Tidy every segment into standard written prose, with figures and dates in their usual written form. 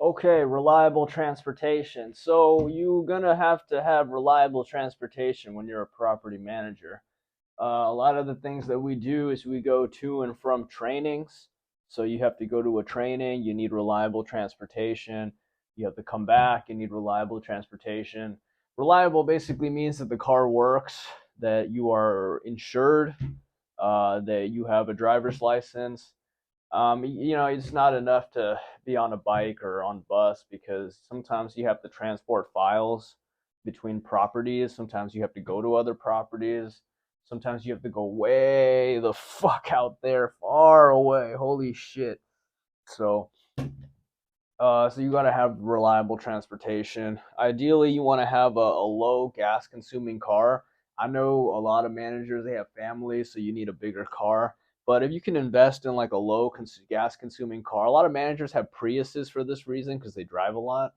Okay, reliable transportation. So you're gonna have to have reliable transportation when you're a property manager. A lot of the things that we do is we go to and from trainings. So you have to go to a training, you need reliable transportation. You have to come back, you need reliable transportation. Reliable basically means that the car works, that you are insured, that you have a driver's license. It's not enough to be on a bike or on bus because sometimes you have to transport files between properties. Sometimes you have to go to other properties. Sometimes you have to go way the fuck out there, far away. Holy shit. So, so you got to have reliable transportation. Ideally, you want to have a low gas consuming car. I know a lot of managers, they have families, so you need a bigger car. But if you can invest in like a low gas consuming car, a lot of managers have Priuses for this reason because they drive a lot.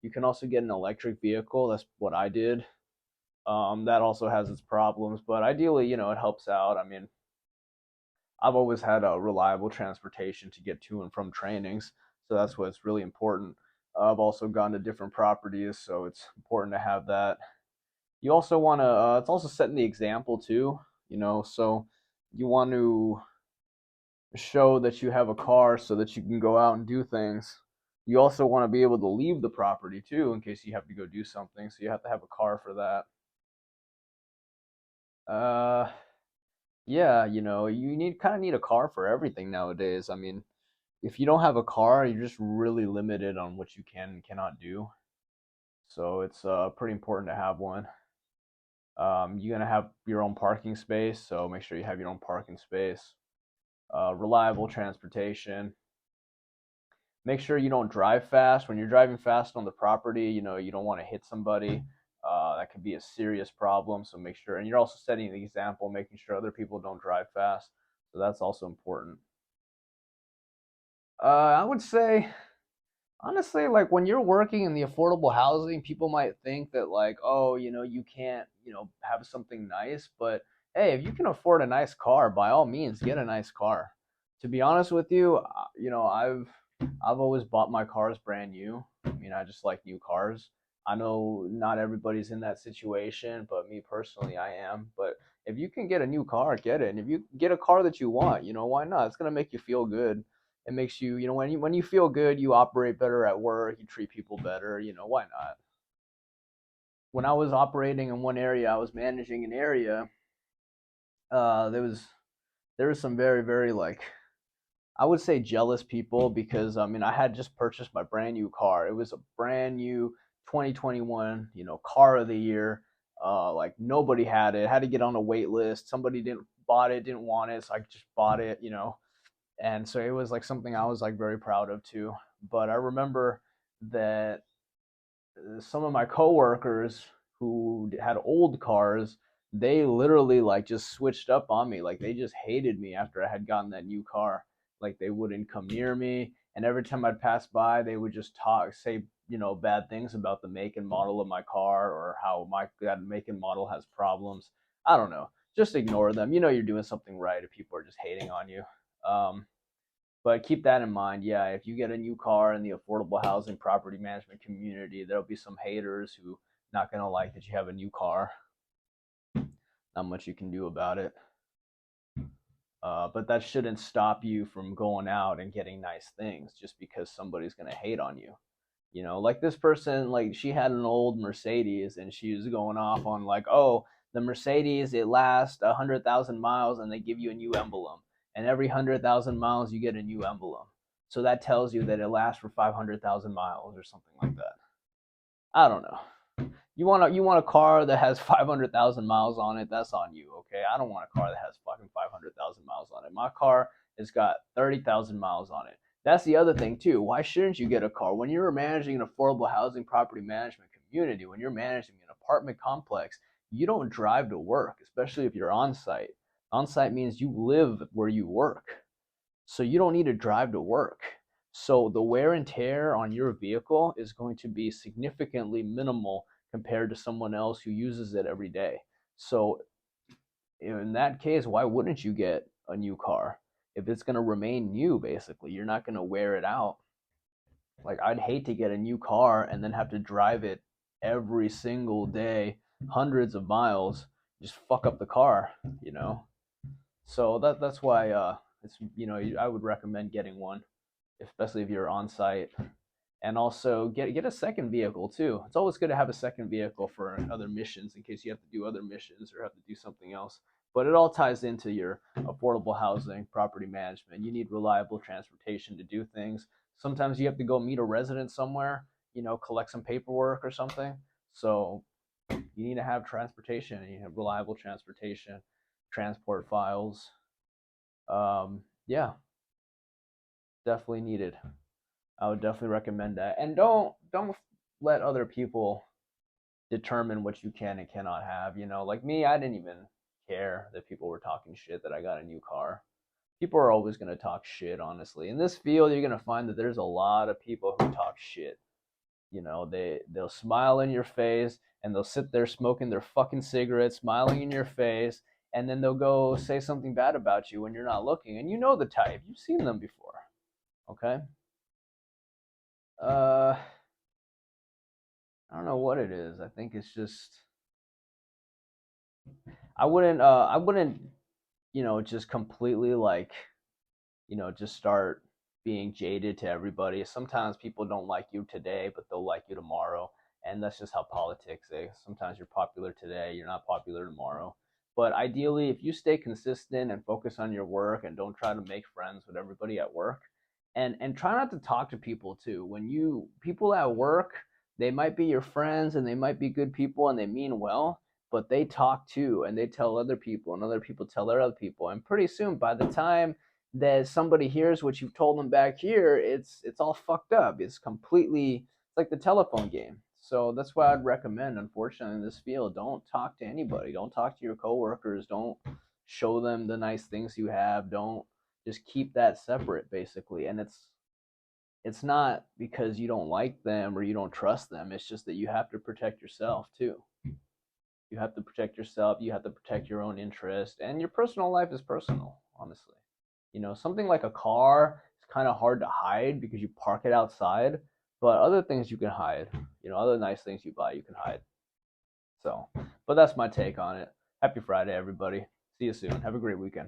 You can also get an electric vehicle. That's what I did. That also has its problems, but ideally, it helps out. I mean, I've always had a reliable transportation to get to and from trainings, so that's what's really important. I've also gone to different properties, so it's important to have that. You also want to, it's also setting the example too, so you want to show that you have a car so that you can go out and do things. You also want to be able to leave the property too in case you have to go do something, so you have to have a car for that. Yeah, you need a car for everything nowadays. I mean, if you don't have a car, you're just really limited on what you can and cannot do. So it's pretty important to have one. You're gonna have your own parking space, so make sure you have your own parking space. Reliable transportation. Make sure you don't drive fast. When you're driving fast on the property, you don't want to hit somebody. That could be a serious problem. So make sure, and you're also setting the example, making sure other people don't drive fast. So that's also important. I would say, honestly, like when you're working in the affordable housing, people might think that like, oh, you can't, have something nice. But hey, if you can afford a nice car, by all means, get a nice car. To be honest with you, I've always bought my cars brand new. I mean, I just like new cars. I know not everybody's in that situation, but me personally, I am. But if you can get a new car, get it. And if you get a car that you want, why not? It's gonna make you feel good. It makes you, when you feel good, you operate better at work, you treat people better, why not? When I was operating in one area, I was managing an area, there was some very, very like, I would say jealous people because I mean I had just purchased my brand new car. It was a brand new 2021, car of the year. Like nobody had it. Had to get on a wait list. Somebody didn't bought it, didn't want it, so I just bought it. And so it was like something I was like very proud of too. But I remember that some of my coworkers who had old cars, they literally like just switched up on me. Like they just hated me after I had gotten that new car. Like they wouldn't come near me, and every time I'd pass by, they would just say bad things about the make and model of my car or how that make and model has problems. I don't know. Just ignore them. You're doing something right if people are just hating on you. Um, but keep that in mind. Yeah, if you get a new car in the affordable housing property management community, there'll be some haters who not gonna like that you have a new car. Not much you can do about it. But that shouldn't stop you from going out and getting nice things just because somebody's gonna hate on you. Like this person, like she had an old Mercedes and she was going off on like, oh, the Mercedes, it lasts 100,000 miles and they give you a new emblem. And every 100,000 miles you get a new emblem. So that tells you that it lasts for 500,000 miles or something like that. I don't know. You want a car that has 500,000 miles on it? That's on you, okay? I don't want a car that has fucking 500,000 miles on it. My car has got 30,000 miles on it. That's the other thing too. Why shouldn't you get a car when you're managing an affordable housing property management community? When you're managing an apartment complex, you don't drive to work, especially if you're on site. On site means you live where you work, so you don't need to drive to work. So the wear and tear on your vehicle is going to be significantly minimal compared to someone else who uses it every day. So in that case, why wouldn't you get a new car? If it's going to remain new, basically, you're not going to wear it out. Like, I'd hate to get a new car and then have to drive it every single day, hundreds of miles, just fuck up the car, you know. So that's why it's, I would recommend getting one, especially if you're on site. And also get a second vehicle too. It's always good to have a second vehicle for other missions in case you have to do other missions or have to do something else. But it all ties into your affordable housing, property management. You need reliable transportation to do things. Sometimes you have to go meet a resident somewhere, collect some paperwork or something. So you need to have transportation, and you have reliable transportation, transport files. Yeah, definitely needed. I would definitely recommend that. And don't let other people determine what you can and cannot have. Like me, I didn't even care that people were talking shit that I got a new car. People are always going to talk shit, honestly. In this field, you're going to find that there's a lot of people who talk shit. They'll smile in your face and they'll sit there smoking their fucking cigarettes, smiling in your face, and then they'll go say something bad about you when you're not looking. And you know the type. You've seen them before. Okay? Uh I don't know what it is. I think it's just I wouldn't, just completely like, just start being jaded to everybody. Sometimes people don't like you today, but they'll like you tomorrow. And that's just how politics is. Sometimes you're popular today, you're not popular tomorrow. But ideally, if you stay consistent and focus on your work and don't try to make friends with everybody at work, and try not to talk to people too. People at work, they might be your friends and they might be good people and they mean well, but they talk too and they tell other people and other people tell their other people. And pretty soon, by the time that somebody hears what you've told them back here, it's all fucked up. It's like the telephone game. So that's why I'd recommend, unfortunately, in this field, don't talk to anybody. Don't talk to your coworkers. Don't show them the nice things you have. Don't just keep that separate, basically. And it's not because you don't like them or you don't trust them. It's just that you have to protect yourself too. You have to protect yourself. You have to protect your own interest, and your personal life is personal, honestly. Something like a car is kind of hard to hide because you park it outside, but other things you can hide. Other nice things you buy, you can hide. So, but that's my take on it. Happy Friday, everybody. See you soon. Have a great weekend.